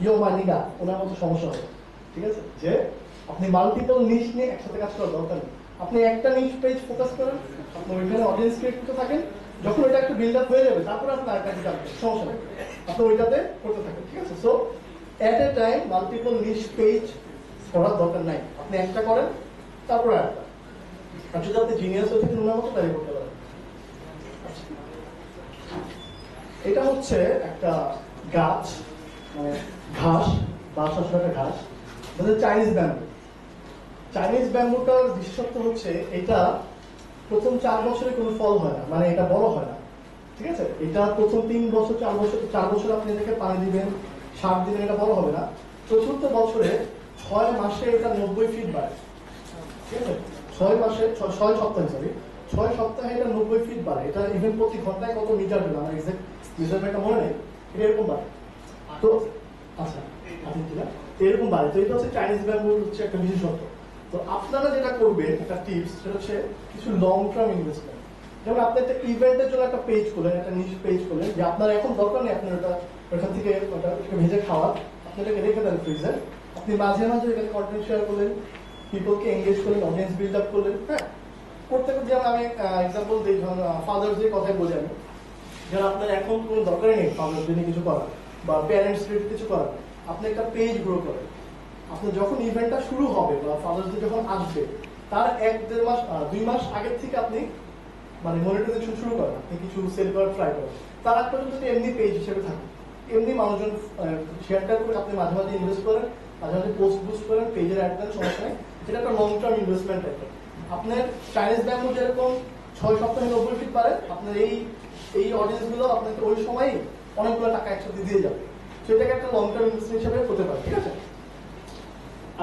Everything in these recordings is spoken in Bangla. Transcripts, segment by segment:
ইয়ো মানিকা ওনার মতো সমস্যা হবে। ঠিক আছে, যে আপনি মাল্টিপল নিশ নিয়ে একসাথে কাজ করার দরকার নেই। আপনি একটা নিশ পেজ ফোকাস করেন, আপনি ওইখানে অডিয়েন্স ক্রিয়েট করতে থাকেন, যখন ওইটা একটা বিল্ড আপ হয়ে যাবে তারপরে আপনি আরেকটা দিতে আসবেন, সমস্যা নেই, আপনি ওইটাতে করতে থাকেন। ঠিক আছে, সো এট এ টাইম মাল্টিপল নিশ পেজ করার দরকার নাই, আপনি একটা করেন তারপরে একটা। আর যদি আপনি জিনিয়াস হয়ে থাকেন ওনার মতো তাই করতে পারেন। এটা হচ্ছে একটা গাছ, মানে ঘাস, বাঁশ আসলে একটা ঘাস, চাইনিজ ব্যাম্বু। চাইনিজ ব্যাম্বুটার বিশেষত্ব হচ্ছে এটা প্রথম 4 বছরে কোনো ফল হয় না, মানে এটা বড় হয় না। ঠিক আছে, এটা প্রথম 3 বছর 4 বছর আপনি এটাকে পানি দিবেন, সার দিবেন, এটা বড় হবে না। চতুর্থ বছরে 6 মাসে এটা 90 ফিট বাড়ে। ঠিক আছে, 6 মাসে 6 সপ্তাহে, সরি 6 সপ্তাহে এটা 90 ফিট বাড়ে। এটা ইভেন প্রতি ঘন্টায় কত মিটার দিল আমার এক্সাক্ট মেজারমেন্টটা মনে নেই, এটা এরকম বাড়ে। তো আচ্ছা এরকম বাড়ে। তো এটা হচ্ছে চাইনিজ ব্যাম্বুর হচ্ছে একটা বিশেষত্ব। তো আপনারা যেটা করবেন, একটা টিপস, সেটা হচ্ছে কিছু লং টার্ম ইনভেস্টমেন্ট। যেমন আপনি একটা ইভেন্টের জন্য একটা পেজ করলেন, একটা নিশ পেজ করলেন, যে আপনার এখন দরকার নেই আপনার ওটা ওখান থেকে ওটা ভেজে খাওয়ার, আপনি এটাকে রেখে দেন ফ্রিজে। আপনি মাঝে মাঝে এখানে কন্টেন্ট শেয়ার করলেন, পিপলকে এঙ্গেজ করলেন, অডিয়েন্স বিল্ড আপ করলেন। হ্যাঁ, করতে করতে যেমন আমি এক্সাম্পল দিই, ধরুন ফাদার্স ডে কথাই বলি আমি, যেন আপনার এখন কোনো দরকারই নেই ফাদার্স ডে নিয়ে কিছু করার বা প্যারেন্টস ডে কিছু করার, আপনি একটা পেজ গ্রো করেন। আপনি যখন ইভেন্টটা শুরু হবে বা ফাদার্স ডে যখন আসবে তার 1-1.5 মাস 2 মাস আগের থেকে আপনি মানে মনিটাইজেশন শুরু করেন, আপনি কিছু সেল করার ট্রাই করেন। তার আগ পর্যন্ত যদি এমনি পেজ হিসেবে থাকে, এমনি মানুষজন শেয়ারটা করে, আপনি মাঝে মাঝে ইনভেস্ট করেন, মাঝে মাঝে পোস্ট বুস্ট করেন, পেজের অ্যাড দেন, সমস্যা নেই। এটা একটা লং টার্ম ইনভেস্টমেন্ট টাইপের। আপনার চাইনিজ ব্যাম্বু যেরকম 6 সপ্তাহে 90 ফিট পারে, আপনার এই অডিয়েন্সগুলো আপনাকে ওই সময়ই অনেকগুলো টাকা একসাথে দিয়ে যাবে। সেটাকে একটা লং টার্ম ইনভেস্টমেন্ট হিসেবে হতে পারে। ঠিক আছে,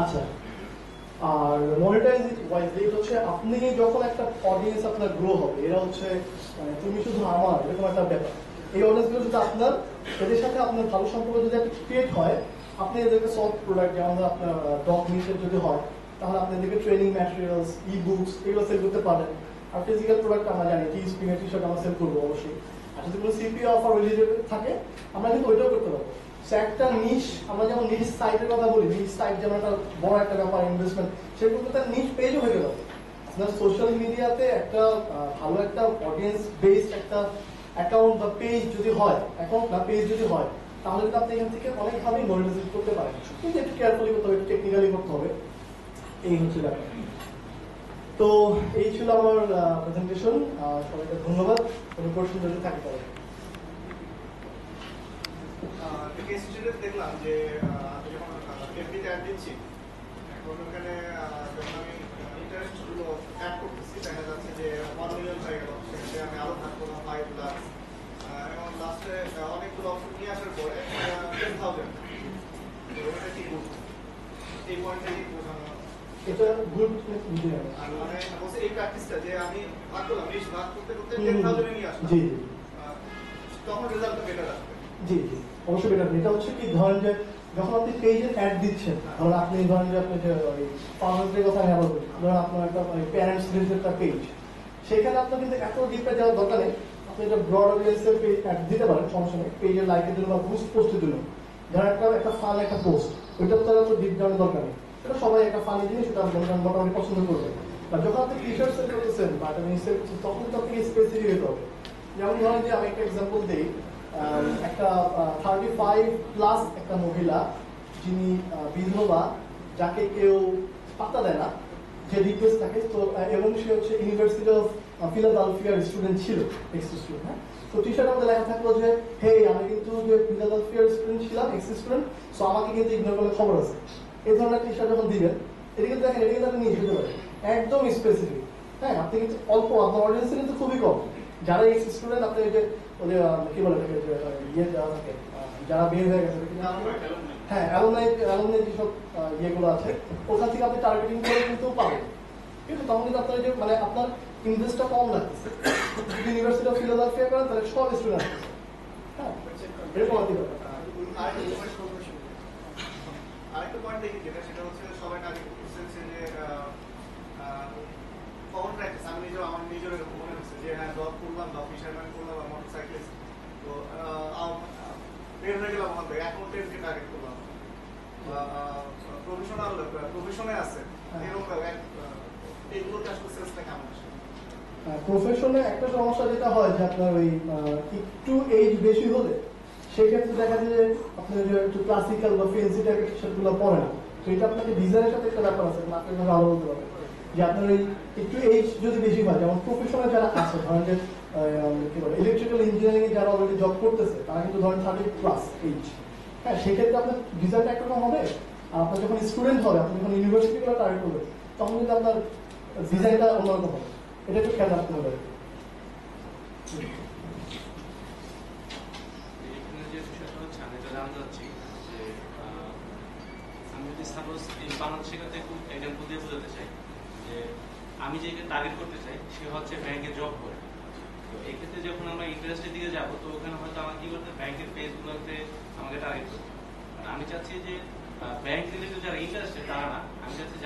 আচ্ছা। আর মনিটাইজ ওয়াইজ এটা হচ্ছে আপনি যখন একটা অডিয়েন্স আপনার গ্রো হবে, এরা হচ্ছে মানে তুমি শুধু আমার এরকম একটা ব্যাপার। এই অডিয়েন্সগুলো যদি আপনার, এদের সাথে আপনার ভালো সম্পর্ক যদি একটা ক্রিয়েট হয়, আপনি এদেরকে সফট প্রোডাক্ট, যেমন আপনার ডগ নিশের যদি হয়, তাহলে আপনি এদেরকে ট্রেনিং ম্যাটেরিয়ালস, ই বুকস এগুলো সেল করতে পারেন। আর ফিজিক্যাল প্রোডাক্ট আমরা জানি, টি স্পিনের টি শার্ট আমরা সেল করবো অবশ্যই। আর যদি কোনো সিপিও অফার রিলেটেড থাকে, আমরা কিন্তু ওইটাও করতে পারবো। সো একটা নিশ, আমরা যেমন নিশ সাইটের কথা বলি, নিশ সাইট যেমন একটা বড় একটা ব্যাপার ইনভেস্টমেন্ট, সেরকম কিন্তু তার নিশ পেজও হয়ে গেল। আপনার সোশ্যাল মিডিয়াতে একটা ভালো একটা অডিয়েন্স বেসড একটা অ্যাকাউন্ট বা পেজ যদি হয়, অ্যাকাউন্ট না পেজ যদি হয়, তাহলে কিন্তু আপনি এখান থেকে অনেকভাবেই মনিটাইজ করতে পারেন। কিন্তু একটু কেয়ারফুলি করতে হবে, একটু টেকনিক্যালি করতে হবে। এই হচ্ছে ব্যাপার। তো এই ছিল আমার প্রেজেন্টেশন। সবাইকে ধন্যবাদ। কোনো কোশ্চেন যদি থাকতে পারে। কেস স্টাডিতে দেখলাম যে আমি যখন এফবিতে অ্যাড দিচ্ছি, এখন ওখানে যখন আমি ইন্টারেস্টগুলো অ্যাড করতেছি, দেখা যাচ্ছে যে 1 মিলিয়ন হয়ে গেল, সেক্ষেত্রে আমি আরও ভাগ করলাম 5 লাখ, এবং লাস্টে অনেকগুলো অপশন নিয়ে আসার পরে 10,000। তো ওটা কি গুড? এই পয়েন্টটা কি বোঝানো? এটা গুড মানে বলছে এই প্র্যাকটিসটা যে আমি ভাগ করলাম, ভাগ করতে করতে 10,000 নিয়ে আসলাম, জি তখন রেজাল্টটা বেটার আসবে। জি জি, অবশ্যই বেটার। এটা হচ্ছে কি, ধরেন যে যখন আপনি পেজে অ্যাড দিচ্ছেন, ধরেন আপনি ধরেন যে আপনি যে ফার্মার্সদের কথা আমি আবার বলি, ধরেন আপনার একটা প্যারেন্টস রিলেটেড একটা পেজ, সেখানে আপনার কিন্তু এত ডিপে যাওয়ার দরকার নেই। আপনি এটা ব্রড অডিয়েন্সের পেজ অ্যাড দিতে পারেন, সমস্যা নেই, পেজের লাইকের জন্য বা বুস্ট পোস্টের জন্য। ধরেন একটা ফান একটা পোস্ট, ওইটা তো তো ডিপ যাওয়ার দরকার নেই, এটা সবাই একটা ফানি জিনিস, ওটা মোটামুটি পছন্দ করবে। আর যখন আপনি টি শার্ট সেল করতেছেন বা একটা জিনিস সেল করতেছেন, তখন তো আপনাকে স্পেসিফিক হতে হবে। যেমন ধরেন যে আমি একটা এক্সাম্পল দিই, একটা 35+ একটা মহিলা, যিনি বিধবা, যাকে কেউ পাত্তা দেয় না, যে রিকোয়েস্ট থাকে তো, এবং সে হচ্ছে ইউনিভার্সিটি অফ ফিলাডেলফিয়ার স্টুডেন্ট ছিল, এক্স স্টুডেন্ট। হ্যাঁ, তো টি শার্টের মধ্যে লেখা থাকলো যে হে, আমি কিন্তু যে ফিলাডেলফিয়ার স্টুডেন্ট ছিলাম, এক্স স্টুডেন্ট, সো আমাকে কিন্তু ইগনোর করলে খবর আছে। এই ধরনের টি শার্ট যখন দিবেন, এটা কিন্তু দেখেন, এটা কিন্তু আপনি নিয়ে যেতে পারেন, একদম স্পেসিফিক। হ্যাঁ, আপনি কিন্তু অল্প, আপনার অডিয়েন্সে কিন্তু খুবই কম। যারা এক্স স্টুডেন্ট, আপনি ওই যে কি বলে ইয়ে দেওয়া থাকে, যারা বের হয়ে গেছে, হ্যাঁ অ্যালুমনাই যেসব ইয়েগুলো আছে, ওখান থেকে আপনি টার্গেটিং করে কিন্তু পাবেন। কিন্তু তখন কিন্তু আপনার যে মানে আপনার ইনভেস্টটা কম লাগতেছে। যদি ইউনিভার্সিটি অফ ফিলাডেলফিয়া করেন, তাহলে সব স্টুডেন্ট আসতেছে। হ্যাঁ, এরকম আর কি ব্যাপার। আরেকটা পয়েন্ট দেখি যেটা, সেটা হচ্ছে সবাই টার্গেট করতেছে যে কমন প্র্যাকটিস। আমি নিজেও আমার নিজের এরকম মনে হচ্ছে যে হ্যাঁ, জব করলাম বা ফিশারম্যান করলাম বা মোটরসাইকেলিস্ট, তো বের হয়ে গেলাম ওখান থেকে, এখন 10K টার্গেট করলাম, প্রফেশনে আছে এরকম এইগুলোতে আসলে সেলসটা কেমন আসে? প্রফেশনে একটা সমস্যা যেটা হয় যে আপনার ওই একটু এজ বেশি হলে সেক্ষেত্রে দেখা যায় যে আপনার যে একটু ক্লাসিক্যাল বা ফেন্সি টাইপের টি শার্টগুলো পরে না। তো এটা আপনাকে ডিজাইনের সাথে একটা ব্যাপার আছে, আপনাকে ভালো বলতে হবে যে আপনার ওই একটু এজ যদি বেশি হয়, যেমন প্রফেশনাল যারা আছে ধরেন যে কি বলে ইলেকট্রিক্যাল ইঞ্জিনিয়ারিং এ যারা অলরেডি জব করতেছে তারা কিন্তু ধরেন 30+ এজ। হ্যাঁ, সেক্ষেত্রে আপনার ডিজাইনটা একরকম হবে। আর আপনার যখন স্টুডেন্ট হবে, আপনি যখন ইউনিভার্সিটিগুলো টার্গেট করবেন, তখন কিন্তু আপনার ডিজাইনটা অন্যরকম হবে। এটা একটু খেয়াল রাখতে হবে। এখানে যে বিষয়টা হচ্ছে আমি এটা জানতে চাচ্ছি যে আমি যদি সাপোজ বাংলাদেশের কাছে একটু এক্সাম্পল দিয়ে বোঝাতে চাই যে আমি যে টার্গেট করতে চাই সে হচ্ছে ব্যাংকে জব করে। তো এক্ষেত্রে যখন আমরা ইন্টারেস্টের দিকে যাবো তো ওখানে হয়তো আমাকে কি করতে ব্যাংকের পেজগুলোতে আমাকে টার্গেট করতে। আমি চাচ্ছি যে ব্যাংক রিলেটেড যারা ইন্টারেস্টেড তারা না, আমি চাচ্ছি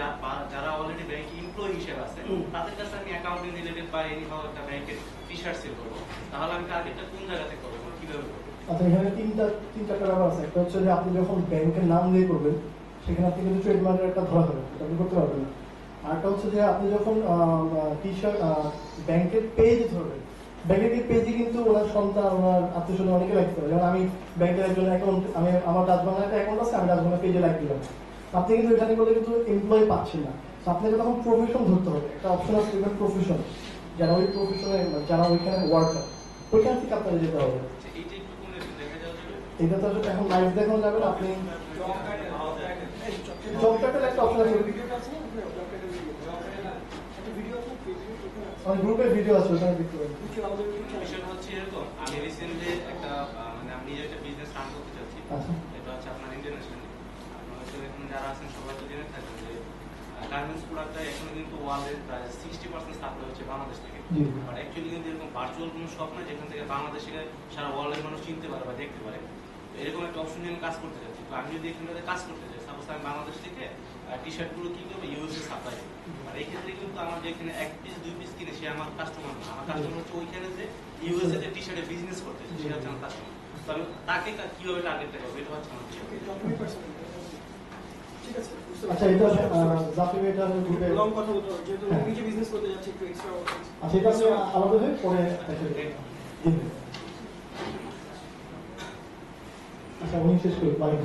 যারা অলরেডি ব্যাংক এমপ্লয়ি হিসেবে আছে তাদের কাছে আমি অ্যাকাউন্টিং রিলেটেড বা এনি হাও একটা ব্যাংকের টি শার্ট সেল করবো। তাহলে আমি টার্গেটটা কোন জায়গাতে করবো, কিভাবে করবো? আচ্ছা, এখানে তিন চারটা ব্যাপার আছে। একটা হচ্ছে যে আপনি যখন ব্যাংকের নাম দিয়ে করবেন সেখানে আপনি কিন্তু ট্রেডমার্কের একটা ধরা হবে, এটা আপনি করতে পারবেন না। আরেকটা হচ্ছে যে আপনি যখন টি শার্ট ব্যাংকের পেজ ধরবেন, ব্যাংকের পেজে কিন্তু ওনার সন্তান, ওনার আত্মীয় স্বজন অনেকে লাগতে পারে। যেমন আমি ব্যাংকের একজন অ্যাকাউন্ট, আমি আমার ডাচবাংলা একটা অ্যাকাউন্ট আছে, আমি ডাচবাংলা পেজে লাইক দিলাম। আপনি কিন্তু এখানে বলে কিন্তু এমপ্লয়ি পাচ্ছেন না। তো আপনাকে তখন প্রফেশন ধরতে হবে, একটা অপশন আছে প্রফেশন, যারা ওই প্রফেশনে, যারা ওইখানে ওয়ার্কার, ওইখান থেকে আপনাকে যেতে হবে। এইটা একটু কোনে দেখা যাওয়া যাবে? এটা তো আসলে এখন লাইভ দেখানো যাবে না। আপনি জব টাইটেল একটা অপশন আছে, আমার গ্রুপে ভিডিও আছে, ওখানে দেখতে পাবেন। বিষয়টা হচ্ছে এরকম, আমি রিসেন্টলি একটা মানে আমি নিজে একটা বিজনেস রান করতে চাচ্ছি। আচ্ছা, এটা হচ্ছে আপনার ইন্টারন্যাশনালি। আপনার হচ্ছে এখানে যারা আছেন সবাই তো জেনে থাকবেন যে গার্মেন্টস প্রোডাক্টটা এখন কিন্তু ওয়ার্ল্ডের প্রায় 60% সাপ্লাই হচ্ছে বাংলাদেশ থেকে। জি। বাট অ্যাকচুয়ালি কিন্তু এরকম ভার্চুয়াল কোনো শপ নয় যেখান থেকে বাংলাদেশে সারা ওয়ার্ল্ডের মানুষ চিনতে পারে বা দেখতে পারে। তো এরকম একটা অপশন নিয়ে আমি কাজ করতে চাচ্ছি। তো আমি যদি এখানে কাজ করতে চাই, সাপোজ আমি বাংলাদেশ থেকে টি শার্টগুলো কি করবো ইউএসএ সাপ্লাই। আর এই ক্ষেত্রে কিন্তু আমার যেখানে 1 পিস 2 পিস কিনে সে আমার কাস্টমার না, আমার কাস্টমার হচ্ছে ওইখানে যে ইউএসএ তে টি শার্টের বিজনেস করতেছে সেটা হচ্ছে আমার কাস্টমার। তো আমি তাকে কিভাবে টার্গেটটা করবো, এটা হচ্ছে আমার বিষয়। আচ্ছা, এটা জাফি মেটার গ্রুপে লং কথা বলতে হবে, যেহেতু আমি নিজে বিজনেস করতে যাচ্ছি, একটু এক্সট্রা। আচ্ছা, এটা আপনি আলাদা হয়ে পরে আচ্ছা, উনি শেষ করি বাকি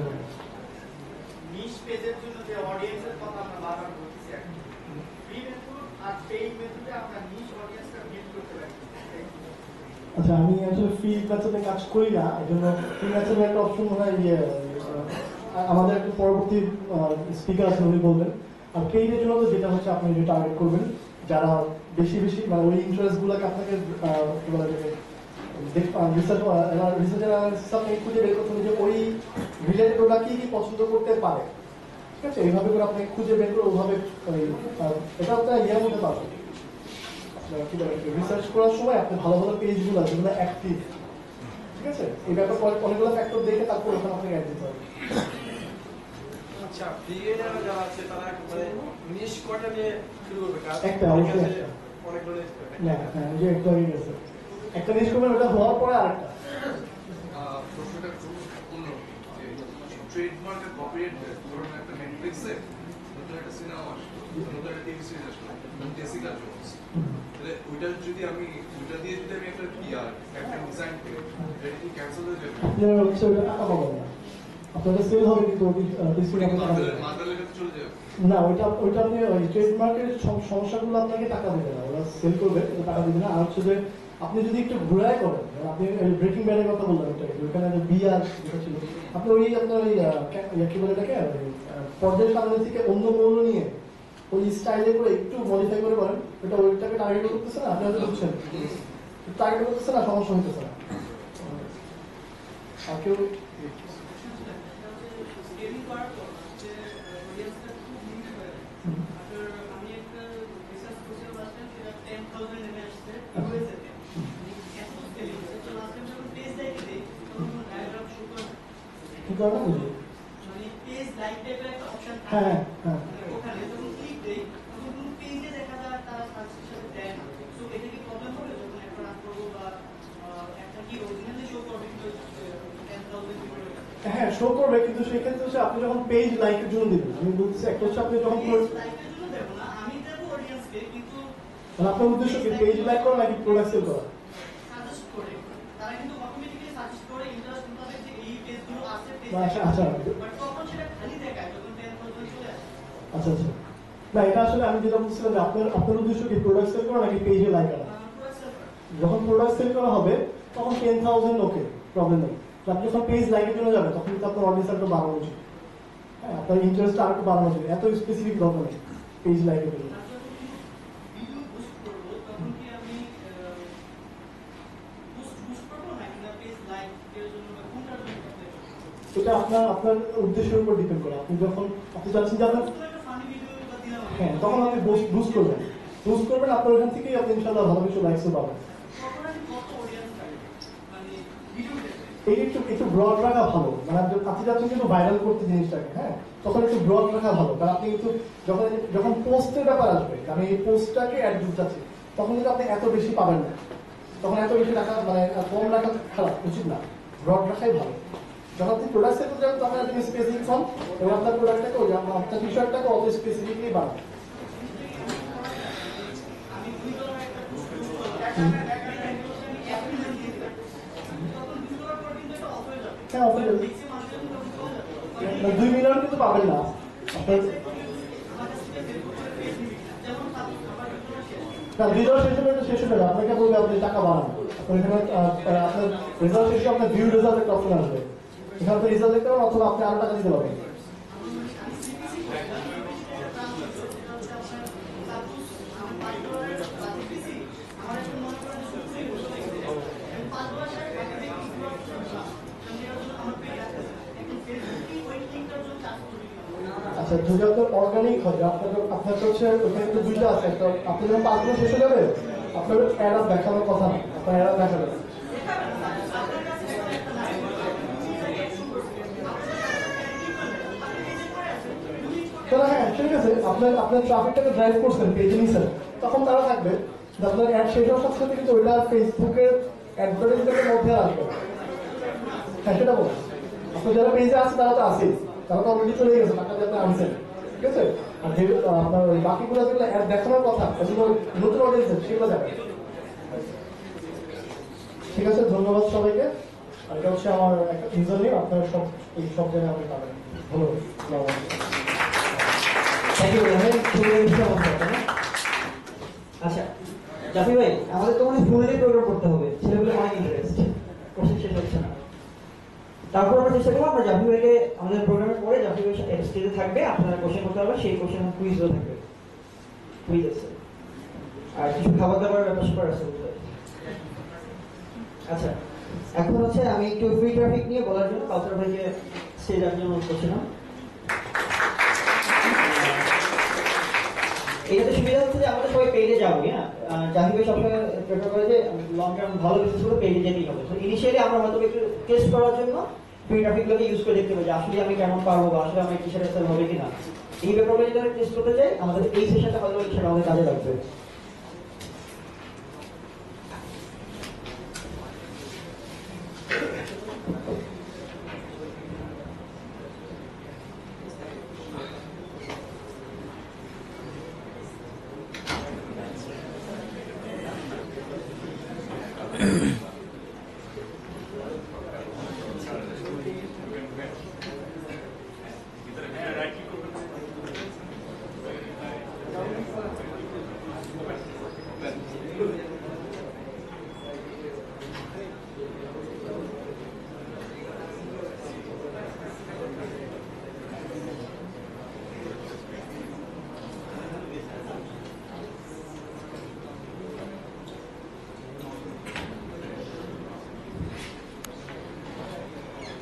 নিশ পেজের জন্য যে অডিয়েন্সের কথা আমরা বারবার বলতেছি, ফ্রি মেথড আর পেইড মেথডে আমরা নিশ অডিয়েন্সটা বিল্ড করতে পারি। আচ্ছা, আমি আসলে ফ্রি মেথডে কাজ করি না, এই জন্য ফ্রি মেথডের একটা অপশন মনে হয় আমাদের একটা পরবর্তী স্পিকার আছেন, উনি বলবেন। আর পেইডের জন্য তো যেটা হচ্ছে আপনি যে টার্গেট করবেন যারা বেশি মানে ওই ইন্টারেস্টগুলোকে আপনাকে কি বলা যাবে রিসার্চ অ্যানালিসিস আপনি খুঁজে বের করতে হবে যে ওই রিলেটেড ওরা কি কি পছন্দ করতে পারে। ঠিক আছে, এইভাবে করে আপনি খুঁজে বের করে ওইভাবে এটা আপনার ইয়ের মধ্যে পাবেন। কি বলে রিসার্চ করার সময় আপনি ভালো ভালো পেজগুলো যেগুলো অ্যাক্টিভ, ঠিক আছে, এই ব্যাপারে অনেকগুলো ফ্যাক্টর দেখে তারপর ওখানে আপনাকে অ্যাড দিতে হবে। আচ্ছা, বিগিনার যারা আছে তারা মানে নিশ কয়টা নিয়ে শুরু করবে কাজ? একটা, অবশ্যই একটা। অনেকগুলো না, হ্যাঁ, যে একটা হয়ে গেছে, একটা জিনিস করবেন, ওটা হওয়ার পরে আরেকটা। প্রশ্নটা খুব অন্যরকম যে ট্রেডমার্কের কপিরাইট ধরুন একটা নেটফ্লিক্সে নতুন একটা সিনেমা আসলো, নতুন একটা টিভি সিরিজ আসলো, জেসিকা জোনস, তাহলে ওইটা যদি আমি ওইটা দিয়ে যদি আমি একটা একটা ডিজাইন করি, এটা কি ক্যান্সেল হয়ে যাবে? আপনার হচ্ছে ওটা টাকা পাবেন না, আপনাদের সেল হবে কিন্তু মার্কেলের কাছে চলে যাবে না। ওইটা আপনি ওই ট্রেডমার্কের সমস্যাগুলো আপনাকে টাকা দেবে না, ওরা সেল করবে কিন্তু টাকা দেবে না। আর হচ্ছে যে আপনি যদি একটু ঘুরায় করেন, আপনি ব্রেকিং ব্যাডের কথা বললেন, ওইখানে বিয়ার যেটা ছিল, আপনি ওই আপনার ওই কি বলে এটাকে পর্যায়ের সামনে থেকে অন্য মৌল নিয়ে ওই স্টাইলে করে একটু মডিফাই করে করেন, ওটা ওইটাকে টার্গেট করতেছে না, আপনি হয়তো বুঝছেন টার্গেট করতেছে না, সমস্যা হইতেছে না। আর কেউ আমি একটা রিসার্চ করছিলাম লাস্ট টাইম, সেটা 10,000 এনে আসছে ইউএসএ তে। এত স্কেলিং হচ্ছে, তো লাস্ট টাইম যখন পেজ লাইক দেই তখন কোনো ডায়াগ্রাম শো করে না। কি করে না বুঝলি? মানে পেজ লাইক টাইপের একটা অপশন থাকে, হ্যাঁ, হ্যাঁ, ওখানে যখন ক্লিক দেই তখন কোনো পেজে দেখা যায় তারা সার্চের সাথে দেয় না। সো এটা কি প্রবলেম হবে যখন একটা রান করবো, বা একটা কি অরিজিনালি শো করবে কিন্তু 10,000 হ্যাঁ শো করবে, কিন্তু সেক্ষেত্রে হচ্ছে আপনি যখন পেজ লাইকের জন্য দিবেন, আমি বলছি একটা হচ্ছে আপনি যখন আমি দেবো অডিয়েন্সকে, কিন্তু মানে আপনার উদ্দেশ্য কি পেজ লাইক করা নাকি প্রোডাক্ট সেল করা? সাজেস্ট করে তারা কিন্তু অটোমেটিক্যালি সাজেস্ট করে ইন্টারেস্ট তাদের যে এই পেজগুলো আছে আচ্ছা আচ্ছা বাট তখন সেটা খালি দেখায় যখন 10,000 চলে আসে। আচ্ছা আচ্ছা, না এটা আসলে আমি যেটা বলছিলাম যে আপনার উদ্দেশ্য কি প্রোডাক্ট সেল করা নাকি পেজে লাইক করা? যখন প্রোডাক্ট সেল করা হবে তখন 10,000 ওকে, প্রবলেম নেই। আপনি যখন পেজ লাইকের জন্য যাবেন তখন কিন্তু আপনার অডিয়েন্স আরেকটু বাড়ানো উচিত, হ্যাঁ আপনার ইন্টারেস্ট আরেকটু বাড়ানো উচিত, এত স্পেসিফিক দরকার নেই পেজ লাইকের জন্য। ভিডিও বুস্ট করব তখন কি আমি বুস্ট করব নাকি না পেজ লাইক এর জন্য বা কোনটার জন্য করতে হবে? এটা আপনার উদ্দেশ্যের উপর ডিপেন্ড করে। আপনি যখন আপনি চাচ্ছেন যে আপনার একটা ফানি ভিডিও বা দিলাম হ্যাঁ তখন আপনি বুস্ট করবেন আপনার ওখান থেকেই আপনি ইনশাআল্লাহ ভালো কিছু লাইকসও পাবেন। তখন আমি কত অডিয়েন্স পাই মানে ভিডিও দেখে এই একটু ব্রড রাখা ভালো, মানে আপনি যাচ্ছেন কিন্তু ভাইরাল করতে জিনিসটাকে, হ্যাঁ তখন একটু ব্রড রাখা ভালো, কারণ আপনি কিন্তু যখন পোস্টের ব্যাপার আসবে, আমি এই পোস্টটাকে অ্যাড দিতে চাচ্ছি, তখন কিন্তু আপনি এত বেশি পাবেন না, তখন এত বেশি রাখা মানে কম রাখা খারাপ, উচিত না, ব্রড রাখাই ভালো। যখন আপনি প্রোডাক্ট সেল করতে যাবেন তখন আপনি স্পেসিফিক হন এবং আপনার প্রোডাক্টটাকে ওই আপনার বিষয়টাকে অত স্পেসিফিকলি বাড়ান। আমি ভিডিও একটা পোস্ট করব তখন ভিডিও পর কিন্তু এটা অফ হয়ে যাবে। হ্যাঁ অফ হয়ে যাবে, দেখছি মানুষের মধ্যে চলে যাবে 2 মিলিয়ন কিন্তু পাবেন না আপনার। না রেজাল্ট শেষ হয়ে যাবে, আপনাকে বলবে আপনি টাকা বাড়ান, আপনার এখানে আপনার রেজাল্ট শেষে আপনার ভিউ রেজাল্ট একটা অপশন আসবে, এখানে আপনি রেজাল্ট দেখতে পারেন অথবা আপনি আরো টাকা দিতে পারবেন। আচ্ছা যদি আপনার অর্গানিক হয়, আপনার হচ্ছে ওখানে কিন্তু দুইটা আছে, একটা আপনি যখন 5 বছর শেষ হয়ে যাবে আপনার অ্যাড আপ দেখানোর কথা না, আপনার অ্যাড আপ দেখাবে না। তাহলে হ্যাঁ ঠিক আছে, আপনার ট্রাফিকটাকে ড্রাইভ করছেন পেজে নিছেন, তখন তারা থাকবে, আপনার অ্যাড শেষ হওয়ার সাথে সাথে কিন্তু ওইটা ফেসবুকের অ্যাডভার্টাইজমেন্টের মধ্যে আসবে। হ্যাঁ সেটা বলুন, আপনার যারা পেজে আছে তারা তো আছেই, তারা তো অলরেডি চলে গেছে, টাকা দিয়ে আপনি আনছেন, ঠিক আছে। আর যে আপনার ওই বাকিগুলো যেগুলো অ্যাড দেখানোর কথা সেগুলো নতুন অডিয়েন্স সেগুলো যাবে। ঠিক আছে, ধন্যবাদ সবাইকে। আর এটা হচ্ছে আমার একটা ইউজার নেম, আপনারা সব জায়গায় আপনি পাবেন। ধন্যবাদ। থ্যাংক ইউ ভাই, খুবই আচ্ছা জাফি ভাই, আমাদের তো মানে ফুললি প্রোগ্রাম করতে হবে, ছেলেগুলো অনেক ইন্টারেস্ট, কোশ্চেন শেষ হচ্ছে না। তারপর আমরা চেষ্টা করবো আমরা জাফি ভাইকে আমাদের প্রোগ্রামের পরে জাফি ভাই স্টেজে থাকবে, আপনারা কোশ্চেন করতে পারবেন, সেই কোশ্চেন কুইজও থাকবে, কুইজ আছে আর কিছু খাবার দাবার ব্যাপার স্যাপার আছে। আচ্ছা এখন হচ্ছে আমি একটু ফ্রি ট্রাফিক নিয়ে বলার জন্য কাউসার ভাইকে স্টেজ আসার জন্য অনুরোধ করছিলাম। এটাতে সুবিধা হচ্ছে যে আমাদের সবাই পেজে যাবো, হ্যাঁ জাহিদ ভাই সবসময় প্রেফার করে যে লং টার্ম ভালো বিজনেস করে পেজে যেতেই হবে। তো ইনিশিয়ালি আমরা হয়তো একটু টেস্ট করার জন্য ফ্রি ট্রাফিকগুলোকে ইউজ করে দেখতে পাবো যে আসলে আমি কেমন পারবো বা আসলে আমার কিসের সেল হবে কিনা, এই ব্যাপারগুলো যদি আমরা টেস্ট করতে চাই আমাদের এই সেশনটা হয়তো সেটা আমাদের কাজে লাগবে।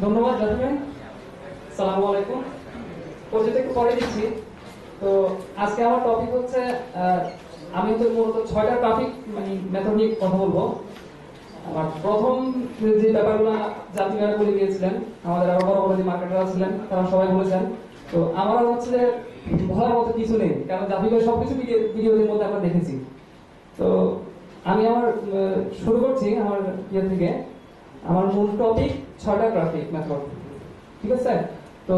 ধন্যবাদ জাফির, সালামু আলাইকুম। পরিচিত একটু পরে দিচ্ছি। তো আজকে আমার টপিক হচ্ছে আমি তো মূলত 6টা টপিক মানে মেথড নিয়ে কথা বলবো। আমার প্রথম যে ব্যাপারগুলো জাফির বলে গিয়েছিলেন, আমাদের আরো বড় বড় যে মার্কেটাররা ছিলেন তারা সবাই বলেছেন। তো আমার হচ্ছে যে বলার মতো কিছু নেই, কারণ জাফির সবকিছু ভিডিওদের মধ্যে আমরা দেখেছি। তো আমি আমার শুরু করছি আমার ইয়ে থেকে। আমার মূল টপিক 6টা ট্রাফিক মেথড, ঠিক আছে? তো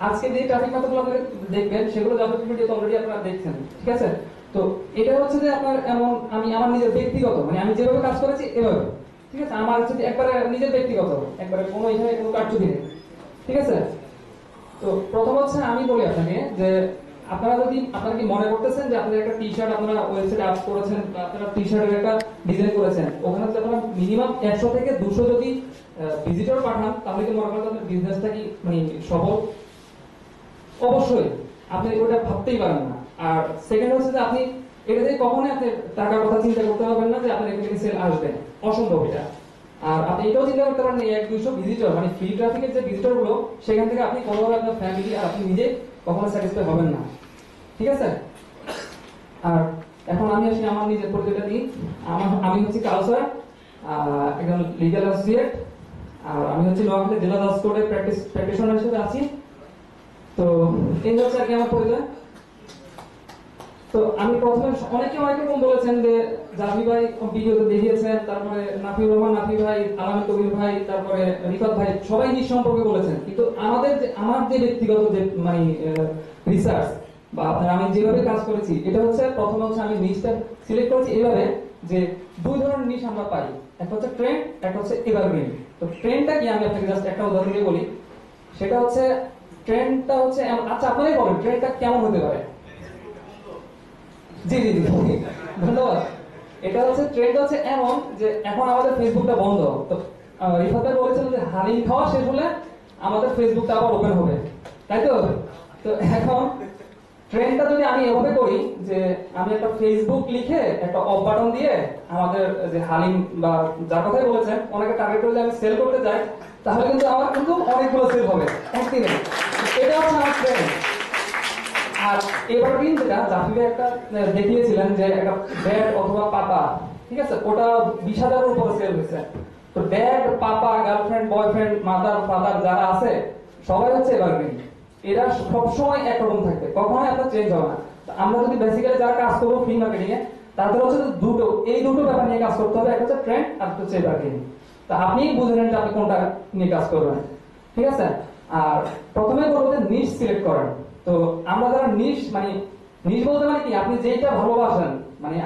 আজকে যে ট্রাফিক মেথডগুলো আপনারা দেখবেন সেগুলো জাভাস্ক্রিপ্ট ভিডিওতে অলরেডি আপনারা দেখছেন, ঠিক আছে? তো এটা হচ্ছে যে আপনার এমন আমি আমার নিজের ব্যক্তিগত মানে আমি যেভাবে কাজ করেছি এভাবে, ঠিক আছে? আমার হচ্ছে যে একবারে নিজের ব্যক্তিগত, একবারে কোনো এখানে কোনো কারচুপি নেই, ঠিক আছে? তো প্রথম হচ্ছে আমি বলি আপনাকে যে আপনারা কি মনে করতেছেন যে আপনাদের একটা টি শার্ট আপনারা ওয়েবসাইটে আপ করেছেন বা আপনারা টি শার্টের একটা ডিজাইন করেছেন, ওখানে যদি আপনারা মিনিমাম 100 থেকে 200 যদি ভিজিটর পাঠান তাহলে কি মনে করেন আপনার বিজনেসটা কি মানে সফল? অবশ্যই আপনি ওটা ভাবতেই পারেন না। আর সেকেন্ড হচ্ছে যে আপনি এটা থেকে কখনোই আপনি টাকার কথা চিন্তা করতে পারবেন না যে আপনার এখান থেকে সেল আসবে, অসম্ভব এটা। আর আপনি এটাও চিন্তা করতে পারেন 1-200 ভিজিটর মানে ফ্রি ট্রাফিকের যে ভিজিটর গুলো সেখান থেকে আপনি কোনোভাবে আপনার ফ্যামিলি আর আপনি নিজে কখনো স্যাটিসফাই হবেন না, ঠিক আছে? আর এখন আমি আসি আমার নিজের পরিচয়টা দিই। আমি হচ্ছে কাউসার, একজন লিগ্যাল অ্যাসোসিয়েট, আর আমি হচ্ছে নোয়াখালী জেলা জজ কোর্টের প্র্যাকটিশনার হিসেবে আছি। তো এই হচ্ছে আর কি আমার পরিচয়। তো আমি প্রথমে অনেকে অনেক রকম বলেছেন যে জাভি ভাই ভিডিওতে দেখিয়েছেন, তারপরে নাফিউর রহমান নাফি ভাই, আলামিন কবির ভাই, তারপরে রিফাত ভাই, সবাই নিজ সম্পর্কে বলেছেন। কিন্তু আমার যে ব্যক্তিগত যে মানে রিসার্চ বা আপনার আমি যেভাবে কাজ করেছি এটা হচ্ছে প্রথমে হচ্ছে আমি নিশটা সিলেক্ট করেছি এইভাবে যে দুই ধরনের নিশ আমরা পাই, একটা হচ্ছে ট্রেন্ড, একটা হচ্ছে এভারগ্রিন। তো ট্রেন্ডটা কি আমি আপনাকে জাস্ট একটা উদাহরণ দিয়ে বলি। সেটা হচ্ছে ট্রেন্ডটা হচ্ছে আচ্ছা আপনারাই বলেন ট্রেন্ডটা কেমন হতে পারে? জি জি জি ধন্যবাদ। এটা হচ্ছে ট্রেন্ড হচ্ছে এমন যে এখন আমাদের ফেসবুকটা বন্ধ, তো রিফাত ভাই বলেছেন যে হালিম খাওয়া শেষ হলে আমাদের ফেসবুকটা আবার ওপেন হবে, তাই তো? তো এখন ট্রেন্ডটা যদি আমি এভাবে করি যে আমি একটা ফেসবুক লিখে একটা অফ বাটন দিয়ে আমাদের যে হালিম বা যার কথাই বলেছেন ওনাকে টার্গেট করে আমি সেল করতে যাই, তাহলে কিন্তু আমার কিন্তু অনেকগুলো সেল হবে একদিনে। এটা হচ্ছে আমার ট্রেন্ড। আর এভারগ্রিন যেটা জাফিকে একটা দেখিয়েছিলেন যে একটা ব্যাট অথবা পাতা, ঠিক আছে, ওটা 20,000-এর উপরে সেল হয়েছে। তো ড্যাড, পাপা, গার্লফ্রেন্ড, বয়ফ্রেন্ড, মাদার, ফাদার যারা আছে সবাই হচ্ছে এভারগ্রিন। এরা সবসময় একরকম থাকবে, কখনোই আপনার চেঞ্জ হবে না। আমরা যদি বেসিক্যালি যারা কাজ করবো ফ্রি মার্কেটিং এ তাদের হচ্ছে এই দুটো ব্যাপার নিয়ে কাজ করতে হবে, একটা হচ্ছে ট্রেন্ড আর একটা হচ্ছে এভারগ্রিন। তো আপনি বুঝে নেন যে আপনি কোনটা নিয়ে কাজ করবেন, ঠিক আছে? আর প্রথমে বলবো যে নিশ সিলেক্ট করেন। তো আমরা যারা নিশ মানে নিশ বলতে মানে কি আপনি যেটা ভালোবাসেন মানে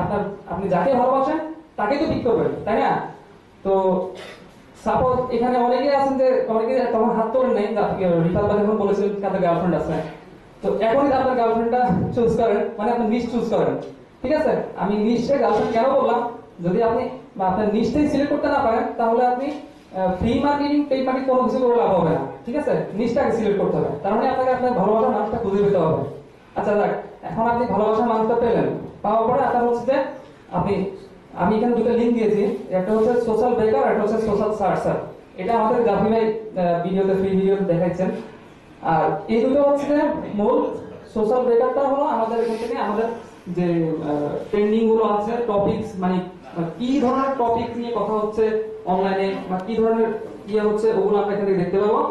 আপনি যাকে ভালোবাসেন তাকে তো পিক করবেন, তাই না? তো সাপোজ এখানে অনেকে আছেন যে অনেকে তখন হাত তোলেন নাই, রিফাত ভাই যখন বলেছিলেন তাদের গার্লফ্রেন্ড আছে, তো এখনই আপনার গার্লফ্রেন্ডটা চুজ করেন, মানে আপনি নিশ চুজ করেন, ঠিক আছে? আমি নিশে গার্লফ্রেন্ড কেন বললাম, যদি আপনি আপনার নিশটাই সিলেক্ট করতে না পারেন তাহলে আপনি ফ্রি মার্কেটিং পেইড মার্কেটিং কোনো কিছু করে লাভ হবে না, ঠিক আছে? নিশটাকে সিলেক্ট করতে হবে, তার মানে আপনাকে আপনার ভালোবাসার মানুষটা খুঁজে পেতে হবে। আচ্ছা যাক, এখন আপনি ভালোবাসার মানুষটা পেলেন, পাওয়ার পরে আপনার হচ্ছে যে আমি এখানে দুটো লিংক দিয়েছি, একটা হচ্ছে সোশ্যাল বেকার, একটা হচ্ছে সোশ্যাল সার্চার। এটা আমাদের জাভি ভাই ভিডিওতে ফ্রি ভিডিওতে দেখাচ্ছেন। আর এই দুটো হচ্ছে যে মূল সোশ্যাল বেকারটা হলো আমাদের এখান থেকে আমাদের যে ট্রেন্ডিং গুলো আছে টপিকস মানে কি ধরনের টপিক নিয়ে কথা হচ্ছে অনলাইনে বা কি ধরনের ইয়ে হচ্ছে ওগুলো আমরা এখান থেকে দেখতে পাবো।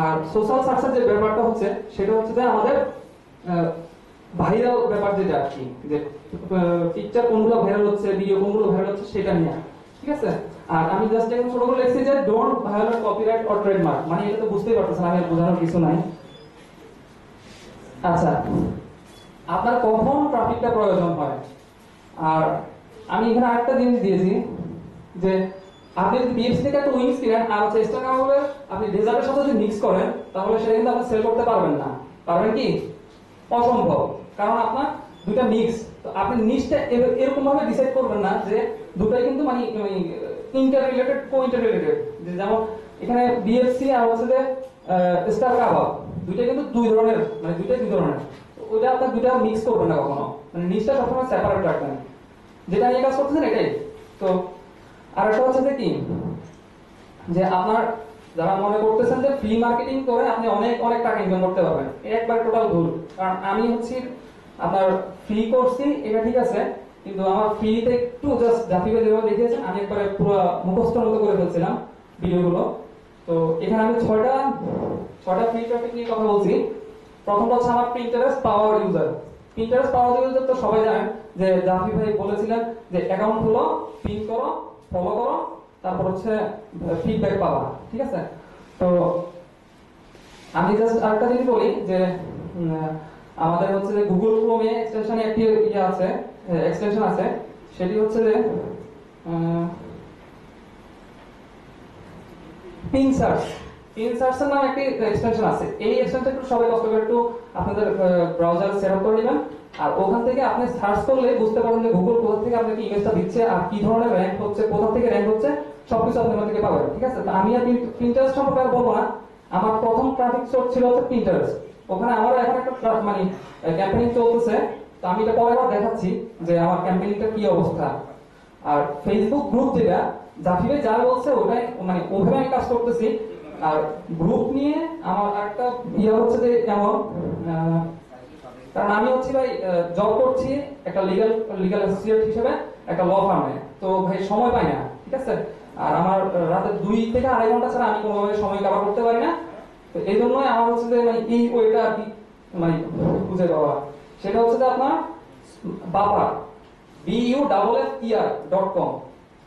আর সোশ্যাল সার্চার যে ব্যাপারটা হচ্ছে সেটা হচ্ছে যে আমাদের ভাইরাল ব্যাপার যেটা আর কি, যে পিকচার কোনগুলো ভাইরাল হচ্ছে, ভিডিও কোনগুলো ভাইরাল হচ্ছে সেটা নিয়ে, ঠিক আছে? আর আমি জাস্ট এখন ছোট করে লিখছি যে don't violate copyright or trademark, মানে এটা তো বুঝতেই পারতেছেন, আমি বোঝানোর কিছু নাই। আচ্ছা, আপনার কখন ট্রাফিকটা প্রয়োজন হয়? আর আমি এখানে আরেকটা জিনিস দিয়েছি যে আপনি যদি বিএফসি থেকে একটা উইংস কিনেন আর হচ্ছে ইনস্টাগ্রামের আপনি ডেজার্টের সাথে যদি মিক্স করেন তাহলে সেটা কিন্তু আপনি সেল করতে পারবেন না। পারবেন কি? অসম্ভব, কারণ আপনার দুটা মিক্স। তো আপনি নিচটা এরকম ভাবে ডিসাইড করবেন না যে দুটাই কিন্তু মানে ইন্টার রিলেটেড কো ইন্টার রিলেটেড, যে যেমন এখানে বিএফসি আর হচ্ছে যে স্টার কাবাব দুইটা কিন্তু দুই ধরনের, মানে দুইটাই দুই ধরনের। ওইটা আপনার দুইটা মিক্স করবেন না কখনো, মানে নিচটা সবসময় সেপারেট রাখবেন, যেটা নিয়ে কাজ করতেছেন এটাই। তো আরেকটা হচ্ছে যে কি, যে আপনার যারা মনে করতেছেন যে ফ্রি মার্কেটিং করে আপনি অনেক অনেক টাকা ইনকাম করতে পারবেন, একবার টোটাল ভুল। কারণ আমি হচ্ছে আপনার ফ্রি করছি এটা ঠিক আছে, কিন্তু আমার ফ্রিতে একটু জাস্ট জাফিকে যেভাবে দেখিয়েছেন আমি একবারে পুরো মুখস্থর মতো করে ফেলছিলাম ভিডিওগুলো। তো এখানে আমি ছয়টা ফ্রি ট্রাফিক নিয়ে কথা বলছি। প্রথমটা হচ্ছে আমার পিন্টারেস্ট পাওয়ার ইউজার। পিন্টারেস্ট পাওয়ার ইউজার তো সবাই জানেন যে জাফি ভাই বলেছিলেন যে অ্যাকাউন্ট খুলো, পিন করো, ফলো করো, তারপর হচ্ছে ফিডব্যাক পাওয়া, ঠিক আছে? তো আমি জাস্ট আরেকটা জিনিস বলি যে আমাদের হচ্ছে যে গুগল ক্রোমে এক্সটেনশনে একটি ইয়ে আছে, এক্সটেনশন আছে, সেটি হচ্ছে যে পিন সার্চ। পিন সার্চের নামে একটি এক্সটেনশন আছে। এই এক্সটেনশনটা একটু সবাই কষ্ট করে একটু আপনাদের ব্রাউজার সেট আপ করে নেবেন, আর ওখান থেকে আপনি সার্চ করলে বুঝতে পারবেন যে গুগল কোথা থেকে আপনাকে ইমেজটা দিচ্ছে আর কি ধরনের র্যাঙ্ক হচ্ছে, কোথা থেকে র্যাঙ্ক হচ্ছে, সবকিছু আপনি ওখান থেকে পাবেন, ঠিক আছে? তো আমি আর পিন্টারেস্ট সম্পর্কে আর বলবো না। আমার প্রথম ট্রাফিক সোর্স ছিল হচ্ছে পিন্টারেস্ট। ওখানে আমারও এখন একটা মানে ক্যাম্পেইন চলতেছে, তো আমি এটা পরে আবার দেখাচ্ছি যে আমার ক্যাম্পেইনটা কি অবস্থা। আর ফেসবুক গ্রুপ যেটা জাফিবে যা বলছে ওটাই মানে ওভাবে আমি কাজ করতেছি। আর গ্রুপ নিয়ে আমার একটা ইয়ে হচ্ছে যে এমন, কারণ আমি হচ্ছে ভাই জব করছি একটা লিগ্যাল অ্যাসোসিয়েট হিসেবে একটা ল ফার্মে, তো ভাই সময় পাই না, ঠিক আছে? আর আমার রাতে 2 থেকে 2.5 ঘন্টা ছাড়া আমি কোনোভাবে সময় কভার করতে পারি না। তো এই জন্যই আমার হচ্ছে যে মানে এই ওইটা আর কি মানে খুঁজে পাওয়া, সেটা হচ্ছে যে আপনার বাপার BUFFER.com,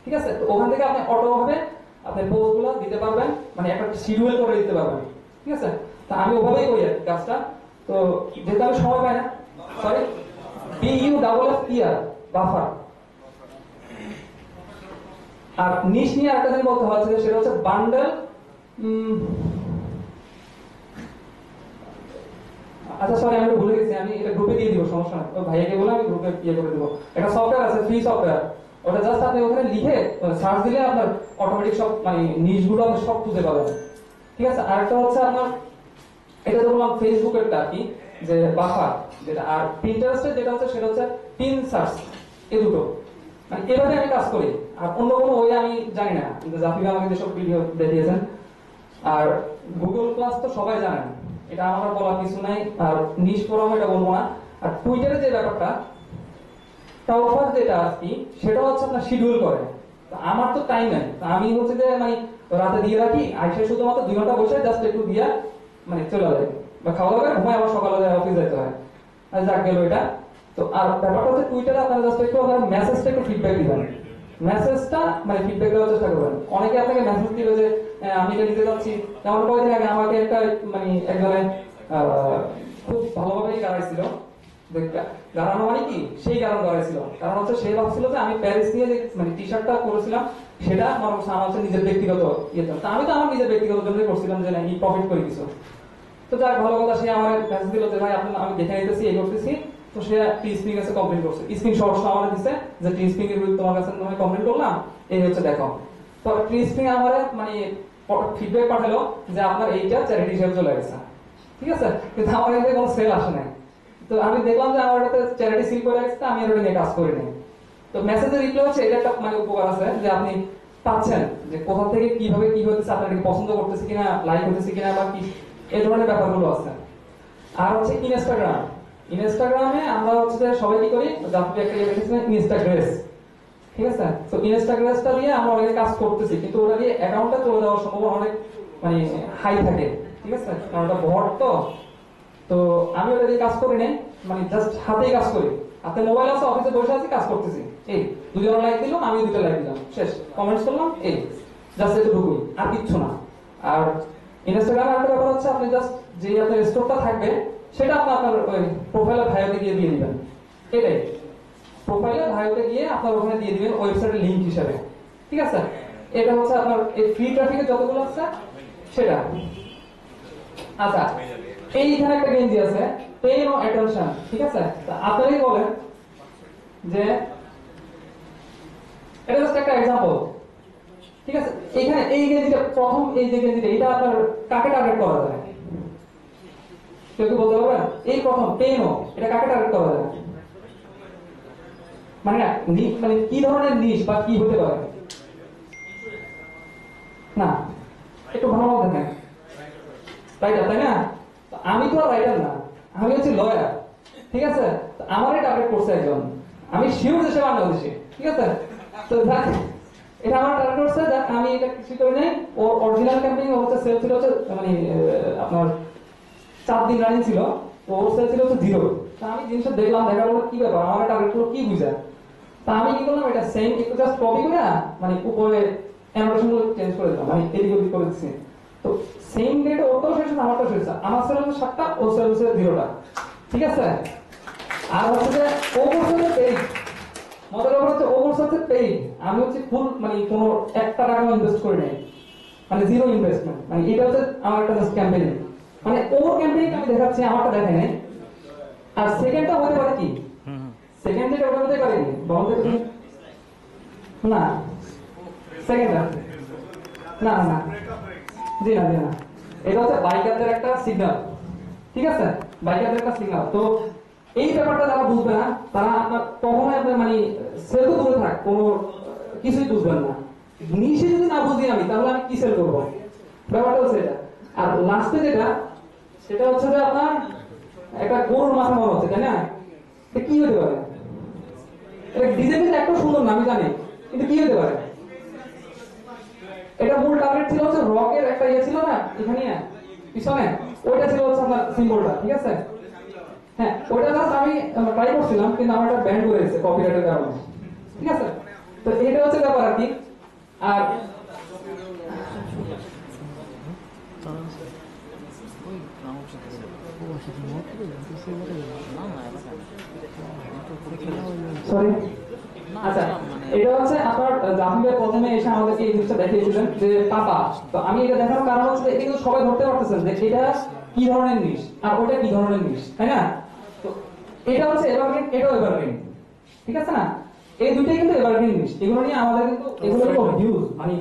ঠিক আছে? তো ওখান থেকে আপনি অটো ভাবে আপনি পোস্টগুলো দিতে পারবেন, মানে একটা শিডিউল করে দিতে পারবেন, ঠিক আছে? তা আমি ওভাবেই করি আর কাজটা। তো যেহেতু আমি সময় পাই না, সরি BUFFER বাফার। আর নিশ নিয়ে একটা জিনিস বলতে হচ্ছে সেটা হচ্ছে বান্ডেল। আচ্ছা সরি আমি ভুলে গেছি, আমি এটা গ্রুপে দিয়ে দিব, সমস্যা নাই। ওই ভাইয়াকে বলে আমি গ্রুপে ইয়ে করে দেবো। একটা সফটওয়্যার আছে, ফ্রি সফটওয়্যার, ওটা জাস্ট আপনি ওখানে লিখে সার্চ দিলে আপনার অটোমেটিক সব মানে নিশগুলো আপনি সব খুঁজে পাবেন, ঠিক আছে? আর একটা হচ্ছে আপনার এটা তো বললাম ফেসবুকেরটা কি যে বাফার যেটা, আর পিন্টারেস্টের যেটা হচ্ছে সেটা হচ্ছে পিন সার্চ। এই দুটো মানে এভাবে আমি কাজ করি, আর অন্য কোনো ওয়ে আমি জানি না। কিন্তু জাফিবা আমাকে যেসব ভিডিও দেখিয়েছেন, আর গুগল ক্লাস তো সবাই জানেন, এটা আমার বলার কিছু নাই। আর নিশ ফোরাম এটা বলবো না। আর টুইটারে যে ব্যাপারটা টাওফার যেটা কি সেটা হচ্ছে আপনার শিডিউল করে। তো আমার তো টাইম নাই, তো আমি হচ্ছে যে মানে রাতে দিয়ে রাখি, আইসে শুধুমাত্র 2 ঘন্টা বসে জাস্ট একটু দিয়া মানে চলে যায়, বা খাওয়া দাওয়া করে ঘুমায়, আবার সকালে যায় অফিস যেতে হয়। আর যাক গেল এটা। তো আর ব্যাপারটা হচ্ছে টুইটারে আপনারা জাস্ট একটু আপনার মেসেজটা একটু ফিডব্যাক দিবেন, মেসেজটা মানে ফিডব্যাক দেওয়ার চেষ্টা করবেন। অনেকে আপনাকে মেসেজ দিবে যে আমি এটা নিতে যাচ্ছি, যেমন কয়েকদিন আগে আমাকে একটা মানে একজনে খুব ভালোভাবেই গাড়াইছিল। গাড়ানো মানে কি সেই কারণ গাড়াইছিল, কারণ হচ্ছে সে ভাবছিল যে আমি প্যারিস নিয়ে যে মানে টি শার্টটা করেছিলাম সেটা আমার হচ্ছে নিজের ব্যক্তিগত ইয়ে। তা আমি তো আমার নিজের ব্যক্তিগত জন্যই করছিলাম যে না এই প্রফিট করে কিছু। তো যাক ভালো কথা, সে আমার মেসেজ দিল যে ভাই আমি দেখে নিতেছি এই করতেছি। তো সে টিস্পিং কাছে কমপ্লেন করছে, স্ক্রিন শটটা আমার দিছে যে টিস্পিং এর বিরুদ্ধে তোমার কাছে আমি কমপ্লেন করলাম, এই হচ্ছে দেখো। তো টিস্পিং আমার মানে ফিডব্যাক পাঠালো যে আপনার এইটা চ্যারিটি হিসেবে চলে গেছে, ঠিক আছে? কিন্তু আমার এতে কোনো সেল আসে নাই। তো আমি দেখলাম যে আমার এটাতে চ্যারিটি সিল করে রাখছে, আমি আর ওটা নিয়ে কাজ করি নাই। তো মেসেজের রিপ্লাই হচ্ছে এটা একটা মানে উপকার আছে যে আপনি পাচ্ছেন যে কোথা থেকে কিভাবে কি হতেছে, আপনার পছন্দ করতেছে কিনা, লাইক হতেছে কিনা, বা কি এই ধরনের ব্যাপারগুলো আছে। আর হচ্ছে ইনস্টাগ্রামে আমরা হচ্ছে যে সবাই কি করি, আপনি একটা ইয়ে দেখেছেন ইনস্টাগ্রেস, ঠিক আছে? তো ইনস্টাগ্রেসটা দিয়ে আমরা অনেকে কাজ করতেছি, কিন্তু ওটা দিয়ে অ্যাকাউন্টটা চলে যাওয়ার সম্ভাবনা অনেক মানে হাই থাকে, ঠিক আছে? কারণ ওটা বট তো আমি ওটা দিয়ে কাজ করি নাই, মানে জাস্ট হাতেই কাজ করি। হাতে মোবাইল আছে, অফিসে বসে আছি, কাজ করতেছি, এই 2 জন লাইক দিল, আমি 2টা লাইক দিলাম, শেষ, কমেন্টস করলাম, এই জাস্ট এতটুকুই, আর কিচ্ছু না। আর ইনস্টাগ্রামে একটা ব্যাপার হচ্ছে আপনি জাস্ট যে আপনার স্টোরটা থাকবে সেটা আপনি আপনার ওই প্রোফাইলে ভায়োতে গিয়ে দিয়ে দিবেন, এটাই প্রোফাইলে ভায়োতে গিয়ে আপনার ওখানে দিয়ে দিবেন ওয়েবসাইটের লিংক হিসেবে, ঠিক আছে? এটা হচ্ছে আপনার এই ফ্রি ট্রাফিকে যতগুলো আছে সেটা। আচ্ছা এইখানে একটা গেঞ্জি আছে পে নো অ্যাটেনশন, ঠিক আছে? তা আপনারাই বলেন যে এটা জাস্ট একটা एग्जांपल, ঠিক আছে? এখানে এই গেঞ্জিটা প্রথম এই যে গেঞ্জিটা এটা আপনার কাকে টার্গেট করা যায়, কেউ কি বলতে পারবেন? এই প্রথম পে নো এটা কাকে টার্গেট করা যায়, মানে না মানে কি ধরনের নিশ বা কি হতে পারে না, একটু ভালোভাবে দেখেন। রাইটার, তাই না? আমি তো রাইটার না, আমি হচ্ছে লয়ার, ঠিক আছে? আমারই টার্গেট করছে একজন, আমি শিওর দেশে বাংলাদেশে, ঠিক আছে? তো দেখ এটা আমার টার্গেট করছে, দেখ আমি এটা কিছু করি নাই। ওর অরিজিনাল ক্যাম্পেইন হচ্ছে সেল ছিল হচ্ছে মানে আপনার 4 দিন রানিং ছিল, তো ওর সেল ছিল হচ্ছে 0। তা আমি জিনিসটা দেখলাম, দেখার পর কি ব্যাপার, আমার টার্গেট গুলো কি বুঝা। তা আমি কি করলাম, এটা সেম একটু জাস্ট কপি করে মানে উপরে অ্যানোটেশন গুলো চেঞ্জ করে দিলাম, আমি এদিক ওদিক করে দিচ্ছি। তো সেম ডেটে ওটাও শেষ হয়েছে, আমারটাও শেষ হয়েছে। আমার সেল হচ্ছে 7টা, ও সেল হচ্ছে 0টা, ঠিক আছে? আর হচ্ছে যে ও বছরের পেইড, মজার ব্যাপার হচ্ছে ও বছর পেইড, আমি হচ্ছে ফুল মানে কোনো একটা টাকা ইনভেস্ট করে নেই, মানে জিরো ইনভেস্টমেন্ট। মানে এটা হচ্ছে আমার একটা জাস্ট ক্যাম্পেইন, মানে ওর ক্যাম্পেইন আমি দেখাচ্ছি, আমারটা দেখাই নাই। আর সেকেন্ডটা হতে পারে কি, সেকেন্ড যেটা ওটা হতে পারে বলতে তুমি না, সেকেন্ডটা না না, জি না জি না, এটা হচ্ছে বাইকারদের একটা সিগন্যাল, ঠিক আছে? বাইকারদের একটা সিগন্যাল। তো এই ব্যাপারটা যারা বুঝবে না তারা আপনার কখনোই আপনার মানে সেল তো দূরে থাক, কোনো কিছুই বুঝবেন না। নিশে যদি না বুঝি আমি, তাহলে আমি কি সেল করবো? ব্যাপারটা হচ্ছে এটা। আর লাস্টে যেটা, সেটা হচ্ছে যে আপনার একটা গরুর মাথা মনে হচ্ছে, তাই না? এটা কি হতে পারে? এটা ডিজাইনটা একটা সুন্দর না আমি জানি, কিন্তু কি হতে পারে? এটা মূল টার্গেট ছিল হচ্ছে রকের একটা ইয়ে ছিল না এখানে পিছনে, ওইটা ছিল হচ্ছে আপনার সিম্বলটা, ঠিক আছে? হ্যাঁ, ওইটা জাস্ট আমি ট্রাই করছিলাম, কিন্তু আমার এটা ব্যান্ড করে দিয়েছে কপিরাইটের কারণে, ঠিক আছে? তো এটা হচ্ছে ব্যাপার আর কি। আর সরি, আচ্ছা, এটা হচ্ছে আপনার জাহিদের প্রথমে এসে আমাদেরকে এই জিনিসটা দেখিয়েছিলেন যে পাপা। তো আমি এটা দেখানোর কারণ হচ্ছে এটা কিন্তু সবাই ধরতে পারতেছেন যে এটা কি ধরনের নিশ আর ওটা কি ধরনের নিশ, তাই না? তো এটা হচ্ছে এভারগ্রিন, এটাও এভারগ্রিন, ঠিক আছে না? এই দুইটাই কিন্তু এভারগ্রিন নিশ। এগুলো নিয়ে আমাদের কিন্তু এগুলো তো হিউজ, মানে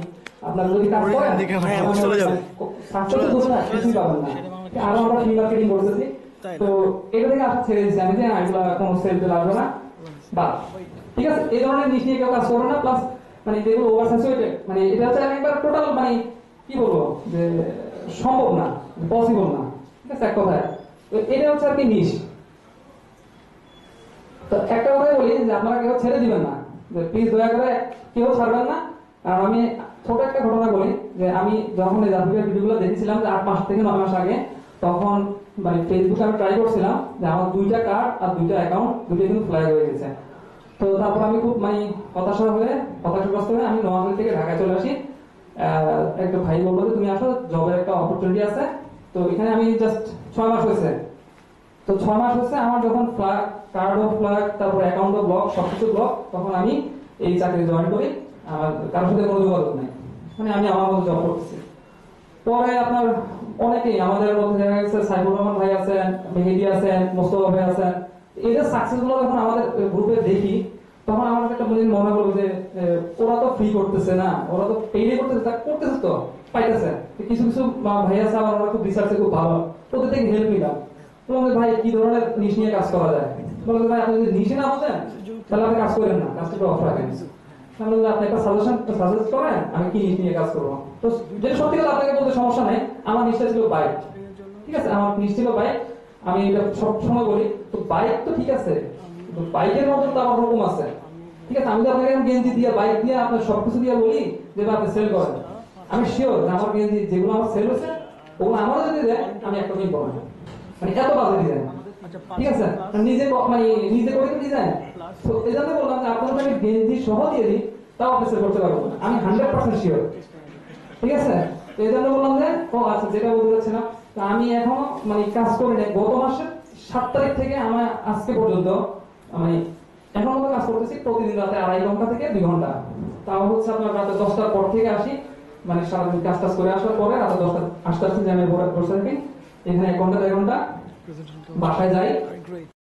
আপনার যদি কাজ করেন চলে যাবে, সাকসেস তো না কিছুই পাবেন না। আরো আমরা ফ্রি মার্কেটিং করতেছি, তো এটা থেকে আশা ছেড়ে দিচ্ছি আমি যে এগুলো কোনো সেলতে লাগবে না, বা ঠিক আছে? এই ধরনের নিশ নিয়ে কেউ কাজ করবে না। প্লাস মানে যেগুলো ওভার স্যাচুরেটেড, মানে এটা হচ্ছে একবার টোটাল মানে কি বলবো যে সম্ভব না, পসিবল না, ঠিক আছে? এক কথায় তো এটা হচ্ছে আর কি নিশ। তো একটা কথাই বলি যে আপনারা কেউ ছেড়ে দিবেন না, যে প্লিজ দয়া করে কেউ ছাড়বেন না। আর আমি ছোট একটা ঘটনা বলি যে আমি যখন এই জাতীয় ভিডিওগুলো দেখেছিলাম যে 8 মাস থেকে 9 মাস আগে, তখন মানে ফেসবুকে আমি ট্রাই করছিলাম যে আমার 2টা কার্ড আর 2টা অ্যাকাউন্ট দুটোই কিন্তু ফ্ল্যাগ হয়ে গেছে। তো তারপর আমি খুব মানে হতাশাগ্রস্ত হয়ে আমি নোয়াখালী থেকে ঢাকায় চলে আসি। একটা ভাই বললো যে তুমি আসো, জবের একটা অপরচুনিটি আছে। তো এখানে আমি জাস্ট 6 মাস হয়েছে। তো 6 মাস হচ্ছে আমার যখন ফ্ল্যাগ, কার্ড অফ ফ্ল্যাগ, তারপর অ্যাকাউন্ট অফ ব্লক, সবকিছু ব্লক, তখন আমি এই চাকরি জয়েন করি। আমার কারোর সাথে কোনো যোগাযোগ নেই, মানে আমি আমার মতো জব করতেছি। পরে আপনার অনেকেই আমাদের মধ্যে দেখা গেছে, সাইফুর রহমান ভাই আছেন, মেহেদি আছেন, মোস্তফা ভাই আছেন, এদের সাকসেস গুলো যখন আমাদের গ্রুপে দেখি, তখন আমার একটা মনে হলো যে ওরা তো ফ্রি করতেছে না, ওরা তো পেইডে করতেছে, তা করতেছে তো পাইতেছে। কিছু কিছু ভাই আছে আমার, ওরা খুব রিসার্চে খুব ভালো, ওদের থেকে হেল্প নিলাম। বললাম ভাই কি ধরনের নিশ নিয়ে কাজ করা যায়? বললাম ভাই আপনি যদি নিশে না বোঝেন তাহলে আপনি কাজ করেন না, কাজটা একটু অফ রাখেন। আপনি একটা সাজেস্ট করেন আমি কি নিশ নিয়ে কাজ করবো। তো যেটা সত্যি কথা আপনাকে বলতে সমস্যা নেই, আমার নিশটা ছিল বাইক, ঠিক আছে? আমার নিশ ছিল বাইক, আমি এটা সবসময় বলি। তো বাইক তো ঠিক আছে, বাইকের মধ্যে তো আমার রকম আছে, ঠিক আছে? আমি তো আপনাকে গেঞ্জি দিয়ে, বাইক দিয়ে, আপনার সবকিছু দিয়ে বলি যে আপনি সেল করেন। আমি শিওর যে আমার গেঞ্জি যেগুলো আমার সেল হচ্ছে ওগুলো আমার যদি দেয় আমি একটা কিনবো না, মানে এত বাজে ডিজাইন, ঠিক আছে? নিজে মানে নিজে করে ডিজাইন। তো এই জন্য বললাম যে আপনার আমি গেঞ্জি সহ দিয়ে দিই, তাও আপনি সেল করতে পারবো না, আমি 100% শিওর, ঠিক আছে? তো এই জন্য বললাম যে ও আচ্ছা, যেটা বলতে চাচ্ছিলাম, আমি এখনো মানে কাজ করি না। গত মাসের 7 তারিখ থেকে আমার আজকে পর্যন্ত মানে এখন মতো কাজ করতেছি, প্রতিদিন রাতে 2.5 ঘন্টা থেকে 2 ঘন্টা। তাও হচ্ছে আপনার রাতে 10টার পর থেকে আসি, মানে সারাদিন কাজ টাজ করে আসার পরে রাতে 10টা আসতে আসতে যে আমি বসে থাকি, এখানে 1 ঘন্টা 2 ঘন্টা বাসায় যাই।